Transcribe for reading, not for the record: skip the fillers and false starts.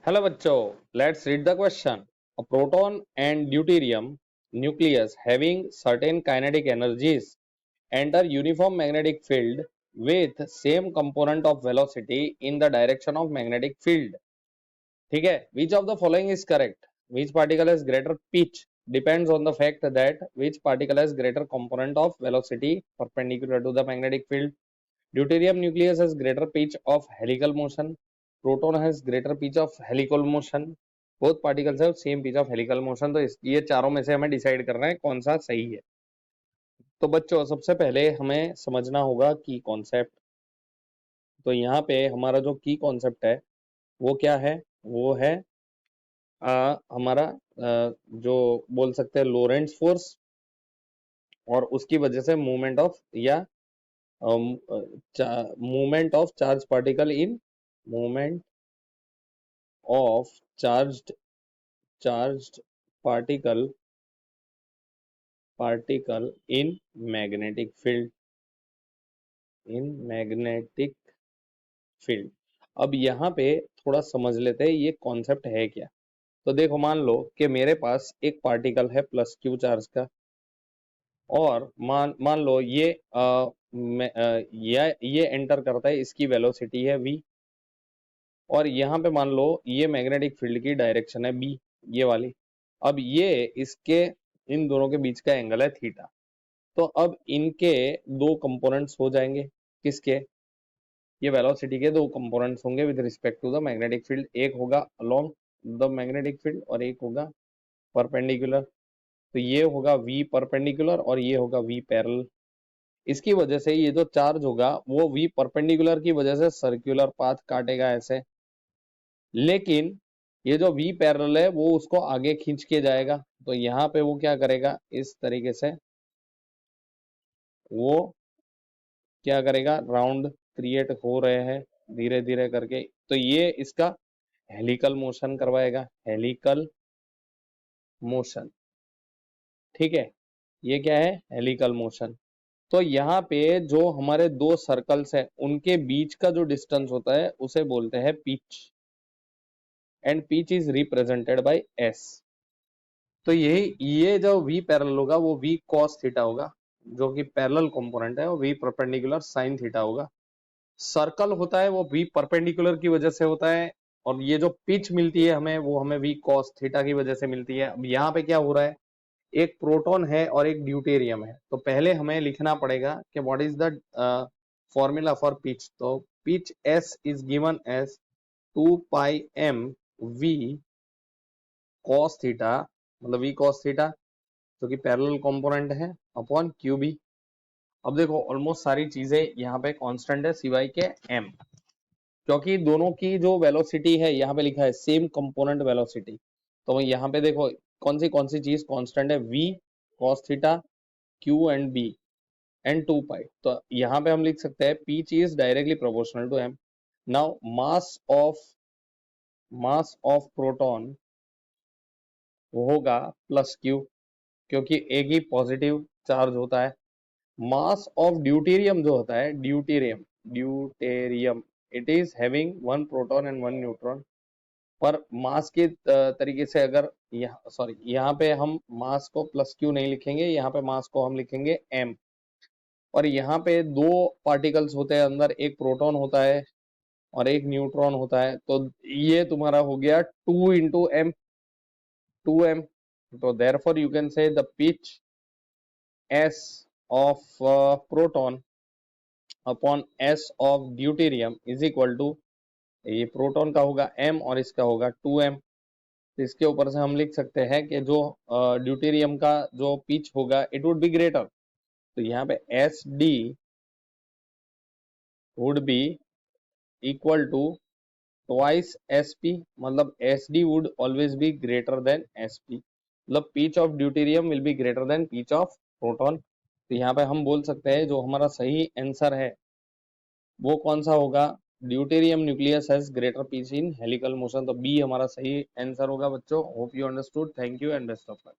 Hello bachcho, let's read the question. A proton and deuterium nucleus having certain kinetic energies enter uniform magnetic field with same component of velocity in the direction of magnetic field. ठीक है, which of the following is correct? Which particle has greater pitch depends on the fact that which particle has greater component of velocity perpendicular to the magnetic field. Deuterium nucleus has greater pitch of helical motion. Proton has greater pitch of helical motion. Both particles have same pitch of helical motion. तो ये चारों में से हमें decide करना है कौन सा सही है। तो बच्चों सबसे पहले हमें समझना होगा की कॉन्सेप्ट। तो यहाँ पे हमारा जो की कॉन्सेप्ट है वो क्या है? वो है हमारा जो बोल सकते हैं लोरेंट्ज फोर्स और उसकी वजह से मूवमेंट ऑफ या movement of charge particle in movement of charged particle in magnetic field अब यहाँ पे थोड़ा समझ लेते हैं ये कॉन्सेप्ट है क्या। तो देखो मान लो कि मेरे पास एक पार्टिकल है प्लस क्यू चार्ज का और मान लो ये ये एंटर करता है, इसकी वेलोसिटी है v और यहाँ पे मान लो ये मैग्नेटिक फील्ड की डायरेक्शन है बी, ये वाली। अब ये इसके इन दोनों के बीच का एंगल है थीटा। तो अब इनके दो कंपोनेंट्स हो जाएंगे, किसके? ये वेलोसिटी के दो कंपोनेंट्स होंगे with respect to the magnetic field. एक होगा अलोंग द मैग्नेटिक फील्ड और एक होगा परपेंडिकुलर। तो ये होगा v परपेंडिकुलर और ये होगा v पैरेलल। इसकी वजह से ये जो चार्ज होगा वो v परपेंडिकुलर की वजह से सर्कुलर पाथ काटेगा ऐसे, लेकिन ये जो v पैरेलल है वो उसको आगे खींच के जाएगा। तो यहाँ पे वो क्या करेगा, इस तरीके से वो क्या करेगा, राउंड क्रिएट हो रहे हैं धीरे धीरे करके। तो ये इसका हेलिकल मोशन करवाएगा, हेलिकल मोशन। ठीक है, ये क्या है? Helical motion. तो यहाँ पे जो हमारे दो सर्कल्स है उनके बीच का जो डिस्टेंस होता है उसे बोलते हैं pitch and pitch is represented by s। तो ये जो v पैरेलल होगा वो v cos थीटा होगा, जो कि पैरेलल कंपोनेंट है, और v परपेंडिकुलर sin थीटा होगा। सर्कल होता है वो v परपेंडिकुलर की वजह से होता है और ये जो पिच मिलती है हमें वो हमें v cos थीटा की वजह से मिलती है। अब यहाँ पे क्या हो रहा है, एक प्रोटॉन है और एक ड्यूटेरियम है। तो पहले हमें लिखना पड़ेगा कि what is the formula for pitch. तो pitch s is given as 2 pi m v cos theta, मतलब v cos थीटा जो कि पैरेलल कंपोनेंट है अपॉन क्यूबी। अब देखो ऑलमोस्ट सारी चीजें यहाँ पे कांस्टेंट है सिवाय के m, क्योंकि दोनों की जो वेलोसिटी है यहाँ पे लिखा है सेम कंपोनेंट वेलोसिटी। तो यहाँ पे देखो कौन सी चीज कांस्टेंट है, v cos theta q and b and 2 pi. तो यहाँ पे हम लिख सकते हैं p is directly proportional to m। Now mass of proton होगा प्लस q, क्योंकि एक ही पॉजिटिव चार्ज होता है। मास ऑफ ड्यूटेरियम जो होता है, deuterium it is having 1 proton and 1 neutron. पर मास के तरीके से अगर यहाँ पे हम मास को प्लस क्यू नहीं लिखेंगे, यहाँ पे मास को हम लिखेंगे m। और यहाँ पे दो पार्टिकल्स होते हैं अंदर, एक प्रोटॉन होता है और एक न्यूट्रॉन होता है। तो ये तुम्हारा हो गया 2 इंटू एम, 2m। तो therefore you can say the pitch s of proton upon s of deuterium is equal to, ये प्रोटॉन का होगा m और इसका होगा 2m। तो इसके ऊपर से हम लिख सकते हैं कि जो ड्यूटेरियम का जो पिच होगा इट वुड बी ग्रेटर। तो यहाँ पे S D would be equal to twice S P, मतलब S D would always be greater than S P, मतलब pitch of deuterium will be greater than pitch of proton. तो यहाँ पे हम बोल सकते हैं जो हमारा सही आंसर है वो कौन सा होगा, deuterium nucleus has greater pitch in helical motion. तो बी हमारा सही आंसर होगा बच्चों। Hope you understood. Thank you and best of luck.